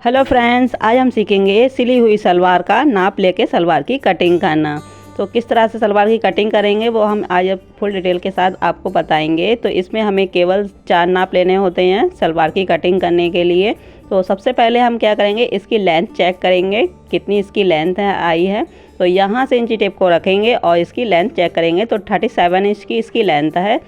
Hello friends, आज हम सीखेंगे सिली हुई सलवार का नाप लेके सलवार की कटिंग करना। तो किस तरह से सलवार की कटिंग करेंगे वो हम आज फुल डिटेल के साथ आपको बताएंगे। तो इसमें हमें केवल 4 नाप लेने होते हैं सलवार की कटिंग करने के लिए। तो सबसे पहले हम क्या करेंगे, इसकी लेंथ चेक करेंगे कितनी इसकी लेंथ आई है। तो यहाँ से इंची टेप को रखेंगे और इसकी लेंथ चेक करेंगे। तो 37 इंच की इसकी लेंथ है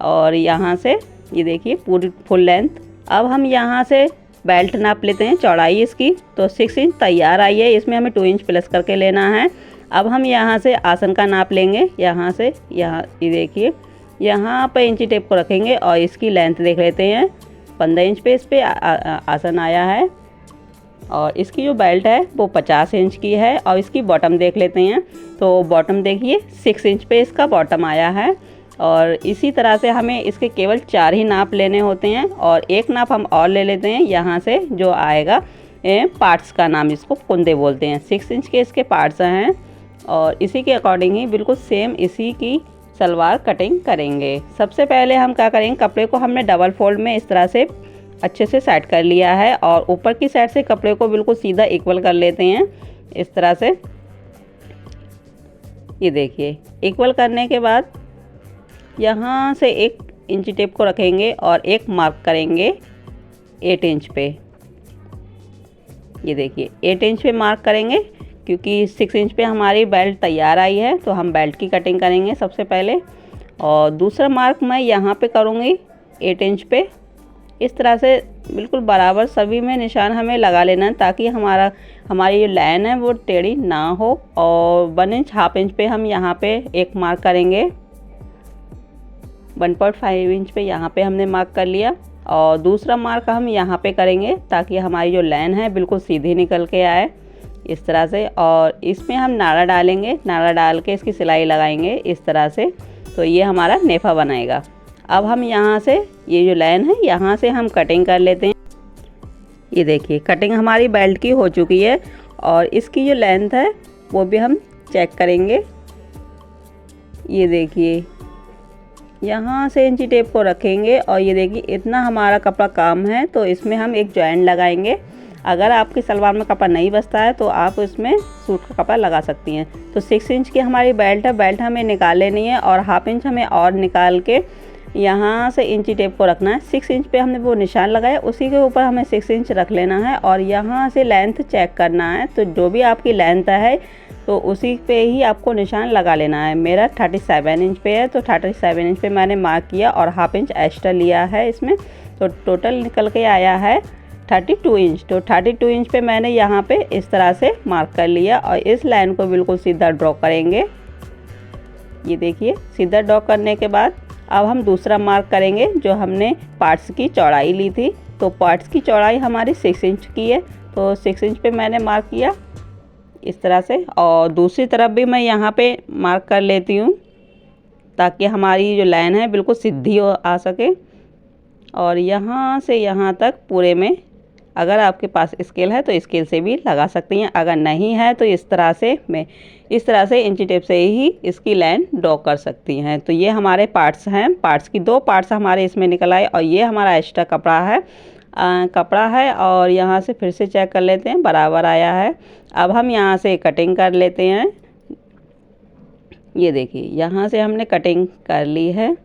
और यहाँ से ये देखिए पूरी फुल लेंथ। अब हम यहाँ से बेल्ट नाप लेते हैं, चौड़ाई इसकी तो 6 इंच तैयार आई है। इसमें हमें 2 इंच प्लस करके लेना है। अब हम यहाँ से आसन का नाप लेंगे। यहाँ से यहाँ ये देखिए, यहाँ पे इंची टेप को रखेंगे और इसकी लेंथ देख लेते हैं। 15 इंच पे इस पे आसन आया है और इसकी जो बेल्ट है वो 50 इंच की है। और इसकी बॉटम देख लेते हैं। तो बॉटम देखिए 6 इंच पे इसका बॉटम आया है। और इसी तरह से हमें इसके केवल 4 ही नाप लेने होते हैं और एक नाप हम और ले लेते हैं। यहाँ से जो आएगा पार्ट्स का नाम, इसको कुंदे बोलते हैं। 6 इंच के इसके पार्ट्स हैं और इसी के अकॉर्डिंग ही बिल्कुल सेम इसी की सलवार कटिंग करेंगे। सबसे पहले हम क्या करेंगे, कपड़े को हमने डबल फोल्ड में इस तरह से अच्छे से सेट कर लिया है और ऊपर की साइड से कपड़े को बिल्कुल सीधा इक्वल कर लेते हैं इस तरह से। ये देखिए, इक्वल करने के बाद यहाँ से 1 इंची टेप को रखेंगे और एक मार्क करेंगे 8 इंच पे। ये देखिए 8 इंच पे मार्क करेंगे क्योंकि 6 इंच पे हमारी बेल्ट तैयार आई है। तो हम बेल्ट की कटिंग करेंगे सबसे पहले। और दूसरा मार्क मैं यहाँ पे करूँगी 8 इंच पे। इस तरह से बिल्कुल बराबर सभी में निशान हमें लगा लेना है ताकि हमारी जो लाइन है वो टेढ़ी ना हो। और 1 इंच हाफ इंच पे हम यहाँ पे एक मार्क करेंगे। 1.5 इंच पे यहाँ पे हमने मार्क कर लिया और दूसरा मार्क हम यहाँ पे करेंगे ताकि हमारी जो लाइन है बिल्कुल सीधी निकल के आए इस तरह से। और इसमें हम नाड़ा डालेंगे, नाड़ा डाल के इसकी सिलाई लगाएंगे इस तरह से। तो ये हमारा नेफा बनाएगा। अब हम यहाँ से ये जो लाइन है यहाँ से हम कटिंग कर लेते हैं। ये देखिए, कटिंग हमारी बेल्ट की हो चुकी है और इसकी जो लेंथ है वो भी हम चेक करेंगे। ये देखिए, यहाँ से इंची टेप को रखेंगे और ये देखिए इतना हमारा कपड़ा काम है। तो इसमें हम एक जॉइंट लगाएंगे। अगर आपकी सलवार में कपड़ा नहीं बचता है तो आप इसमें सूट का कपड़ा लगा सकती हैं। तो 6 इंच की हमारी बेल्ट है, बेल्ट हमें निकाल लेनी है और हाफ इंच हमें और निकाल के यहाँ से इंची टेप को रखना है। 6 इंच पे हमने वो निशान लगाया, उसी के ऊपर हमें 6 इंच रख लेना है और यहाँ से लेंथ चेक करना है। तो जो भी आपकी लेंथ है तो उसी पे ही आपको निशान लगा लेना है। मेरा 37 इंच पे है तो 37 इंच पे मैंने मार्क किया और हाफ इंच एक्स्ट्रा लिया है इसमें। तो टोटल निकल के आया है 32 इंच। तो 32 इंच पे मैंने यहाँ पे इस तरह से मार्क कर लिया और इस लाइन को बिल्कुल सीधा ड्रॉ करेंगे। ये देखिए, सीधा ड्रॉ करने के बाद अब हम दूसरा मार्क करेंगे जो हमने पार्ट्स की चौड़ाई ली थी। तो पार्ट्स की चौड़ाई हमारी 6 इंच की है तो 6 इंच पे मैंने मार्क किया इस तरह से। और दूसरी तरफ भी मैं यहाँ पे मार्क कर लेती हूँ ताकि हमारी जो लाइन है बिल्कुल सीधी आ सके। और यहाँ से यहाँ तक पूरे में, अगर आपके पास स्केल है तो स्केल से भी लगा सकती हैं, अगर नहीं है तो इस तरह से इंची टेप से ही इसकी लाइन ड्रॉ कर सकती हैं। तो ये हमारे पार्ट्स हैं, पार्ट्स की 2 पार्ट्स हमारे इसमें निकल आए और ये हमारा एक्स्ट्रा कपड़ा है। और यहाँ से फिर से चेक कर लेते हैं, बराबर आया है। अब हम यहाँ से कटिंग कर लेते हैं। ये देखिए, यहाँ से हमने कटिंग कर ली है।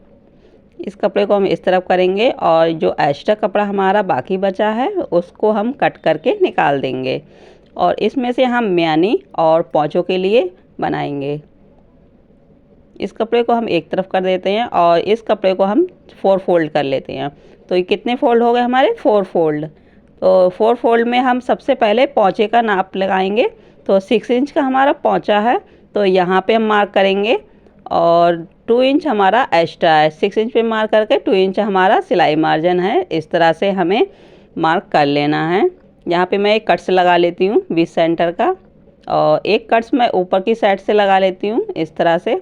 इस कपड़े को हम इस तरफ करेंगे और जो एक्स्ट्रा कपड़ा हमारा बाकी बचा है उसको हम कट करके निकाल देंगे और इसमें से हम म्यानी और पोंचों के लिए बनाएंगे। इस कपड़े को हम एक तरफ कर देते हैं और इस कपड़े को हम 4 फोल्ड कर लेते हैं। तो ये कितने फोल्ड हो गए हमारे? 4 फोल्ड। तो 4 फोल्ड में हम सबसे पहले पोंचे का नाप लगाएंगे। तो 6 इंच का हमारा पोंचा है तो यहाँ पे हम मार्क करेंगे और 2 इंच हमारा एक्स्ट्रा है। 6 इंच पे मार्क करके 2 इंच हमारा सिलाई मार्जिन है। इस तरह से हमें मार्क कर लेना है। यहाँ पे मैं एक कट्स लगा लेती हूँ 20 सेंटर का और एक कट्स मैं ऊपर की साइड से लगा लेती हूँ इस तरह से,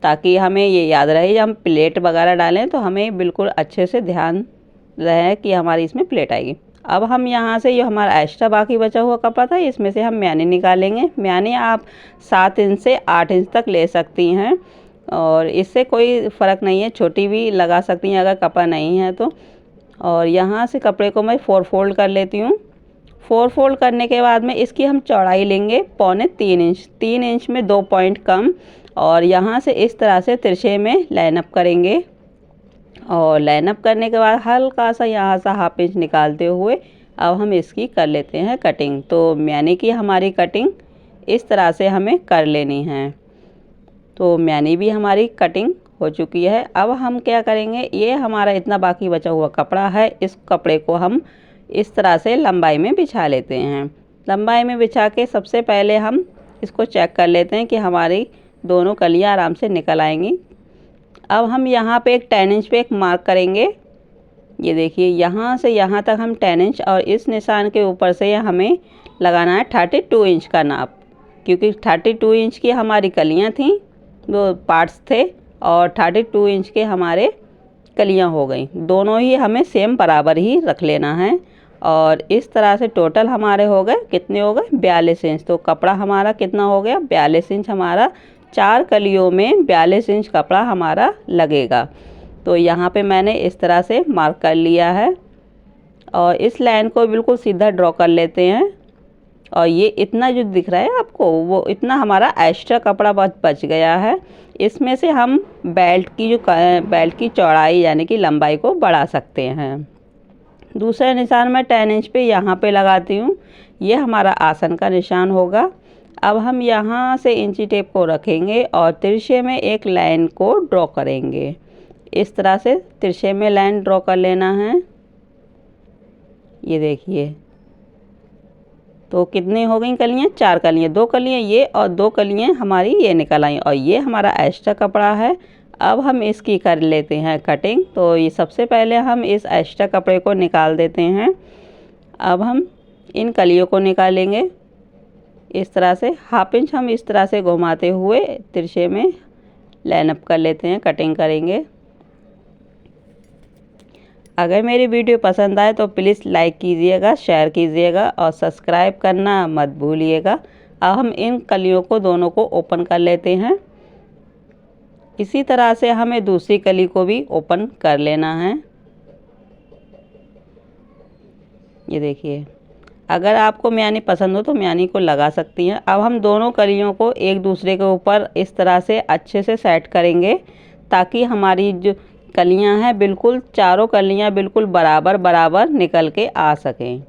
ताकि हमें ये याद रहे जब हम प्लेट वगैरह डालें तो हमें बिल्कुल अच्छे से ध्यान रहे कि हमारी इसमें प्लेट आएगी। अब हम यहाँ से जो हमारा एक्स्ट्रा बाकी बचा हुआ कपड़ा था इसमें से हम म्यानी निकालेंगे। म्यानी आप 7 इंच से 8 इंच तक ले सकती हैं और इससे कोई फ़र्क नहीं है, छोटी भी लगा सकती हैं अगर कपड़ा नहीं है तो। और यहाँ से कपड़े को मैं 4 फोल्ड कर लेती हूँ। 4 फोल्ड करने के बाद में इसकी हम चौड़ाई लेंगे 3.25 इंच। 3 इंच में 2 पॉइंट कम, और यहाँ से इस तरह से तिरछे में लाइन अप करेंगे। और लाइन अप करने के बाद हल्का सा यहाँ से 1/2 इंच निकालते हुए अब हम इसकी कर लेते हैं कटिंग। तो यानी कि हमारी कटिंग इस तरह से हमें कर लेनी है। तो यानी भी हमारी कटिंग हो चुकी है। अब हम क्या करेंगे, ये हमारा इतना बाकी बचा हुआ कपड़ा है, इस कपड़े को हम इस तरह से लंबाई में बिछा लेते हैं। लंबाई में बिछा के सबसे पहले हम इसको चेक कर लेते हैं कि हमारी दोनों कलियां आराम से निकल आएंगी। अब हम यहाँ पे एक 10 इंच पे एक मार्क करेंगे। ये देखिए यहाँ से यहाँ तक हम 10 इंच, और इस निशान के ऊपर से हमें लगाना है 32 इंच का नाप, क्योंकि 32 इंच की हमारी कलियाँ थीं, वो पार्ट्स थे, और 32 इंच के हमारे कलियाँ हो गई। दोनों ही हमें सेम बराबर ही रख लेना है। और इस तरह से टोटल हमारे हो गए, कितने हो गए, 42 इंच। तो कपड़ा हमारा कितना हो गया, 42 इंच। हमारा 4 कलियों में 42 इंच कपड़ा हमारा लगेगा। तो यहाँ पे मैंने इस तरह से मार्क कर लिया है, और इस लाइन को बिल्कुल सीधा ड्रॉ कर लेते हैं। और ये इतना जो दिख रहा है आपको, वो इतना हमारा एक्स्ट्रा कपड़ा बच गया है। इसमें से हम बेल्ट की चौड़ाई यानी कि लंबाई को बढ़ा सकते हैं। दूसरे निशान में 10 इंच पे यहाँ पे लगाती हूँ, ये हमारा आसन का निशान होगा। अब हम यहाँ से इंची टेप को रखेंगे और तिरछे में एक लाइन को ड्रॉ करेंगे। इस तरह से तिरछे में लाइन ड्रॉ कर लेना है। ये देखिए, तो कितनी हो गई कलियाँ, 4 कलियाँ, 2 कलियाँ ये और 2 कलियाँ हमारी ये निकल आई, और ये हमारा एक्स्ट्रा कपड़ा है। अब हम इसकी कर लेते हैं कटिंग। तो ये सबसे पहले हम इस एक्स्ट्रा कपड़े को निकाल देते हैं। अब हम इन कलियों को निकालेंगे इस तरह से। 1/2 इंच हम इस तरह से घुमाते हुए तिरछे में लाइन अप कर लेते हैं, कटिंग करेंगे। अगर मेरी वीडियो पसंद आए तो प्लीज़ लाइक कीजिएगा, शेयर कीजिएगा और सब्सक्राइब करना मत भूलिएगा। अब हम इन कलियों को दोनों को ओपन कर लेते हैं। इसी तरह से हमें दूसरी कली को भी ओपन कर लेना है। ये देखिए, अगर आपको म्यानी पसंद हो तो म्यानी को लगा सकती हैं। अब हम दोनों कलियों को एक दूसरे के ऊपर इस तरह से अच्छे से सेट करेंगे, ताकि हमारी जो कलियां हैं बिल्कुल चारों कलियां बिल्कुल बराबर बराबर निकल के आ सकें।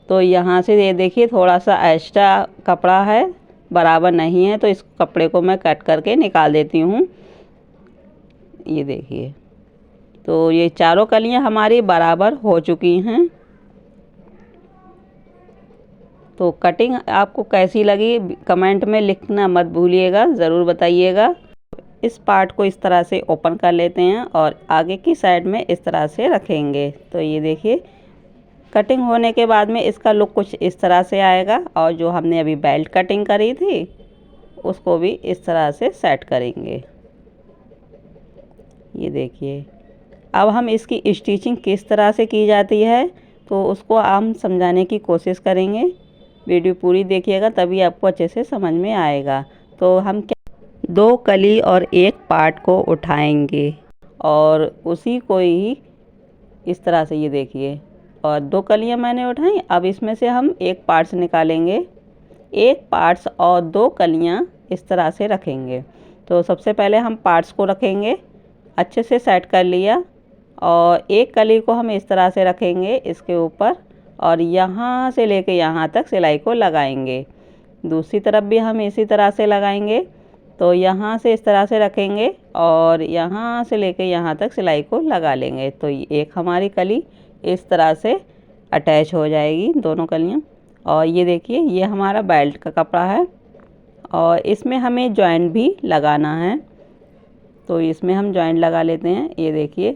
तो यहाँ से ये देखिए, थोड़ा सा एक्स्ट्रा कपड़ा है, बराबर नहीं है, तो इस कपड़े को मैं कट करके निकाल देती हूँ। ये देखिए, तो ये चारों कलियां हमारी बराबर हो चुकी हैं। तो कटिंग आपको कैसी लगी कमेंट में लिखना मत भूलिएगा, ज़रूर बताइएगा। इस पार्ट को इस तरह से ओपन कर लेते हैं और आगे की साइड में इस तरह से रखेंगे। तो ये देखिए, कटिंग होने के बाद में इसका लुक कुछ इस तरह से आएगा। और जो हमने अभी बेल्ट कटिंग करी थी उसको भी इस तरह से सेट करेंगे। ये देखिए, अब हम इसकी स्टिचिंग किस तरह से की जाती है तो उसको हम समझाने की कोशिश करेंगे। वीडियो पूरी देखिएगा, तभी आपको अच्छे से समझ में आएगा। तो हम 2 कली और 1 पार्ट को उठाएंगे और उसी को ही इस तरह से, ये देखिए, और 2 कलियां मैंने उठाई। अब इसमें से हम 1 पार्ट्स निकालेंगे, 1 पार्ट्स और 2 कलियां इस तरह से रखेंगे। तो सबसे पहले हम पार्ट्स को रखेंगे, अच्छे से सेट कर लिया, और 1 कली को हम इस तरह से रखेंगे इसके ऊपर, और यहाँ से लेके यहाँ तक सिलाई को लगाएंगे। दूसरी तरफ भी हम इसी तरह से लगाएंगे। तो यहाँ से इस तरह से रखेंगे और यहाँ से लेके यहाँ तक सिलाई को लगा लेंगे। तो एक हमारी कली इस तरह से अटैच हो जाएगी, दोनों कलियाँ। और ये देखिए, ये हमारा बेल्ट का कपड़ा है और इसमें हमें जॉइंट भी लगाना है। तो इसमें हम जॉइंट लगा लेते हैं। ये देखिए,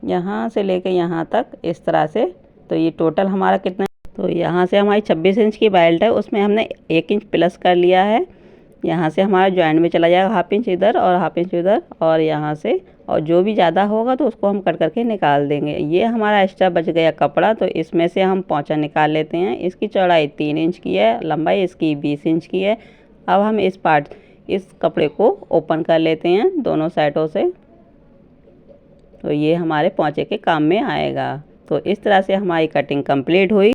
यहाँ से लेके यहाँ तक इस तरह से। तो ये टोटल हमारा कितना, तो यहाँ से हमारी 26 इंच की बेल्ट है, उसमें हमने 1 इंच प्लस कर लिया है। यहाँ से हमारा जॉइंट में चला जाएगा 1/2 इंच इधर और 1/2 इंच उधर, और यहाँ से, और जो भी ज़्यादा होगा तो उसको हम कट करके निकाल देंगे। ये हमारा एक्स्ट्रा बच गया कपड़ा, तो इसमें से हम पोंचा निकाल लेते हैं। इसकी चौड़ाई 3 इंच की है, लंबाई इसकी 20 इंच की है। अब हम इस कपड़े को ओपन कर लेते हैं दोनों साइडों से। तो ये हमारे पोंचे के काम में आएगा। तो इस तरह से हमारी कटिंग कंप्लीट हुई।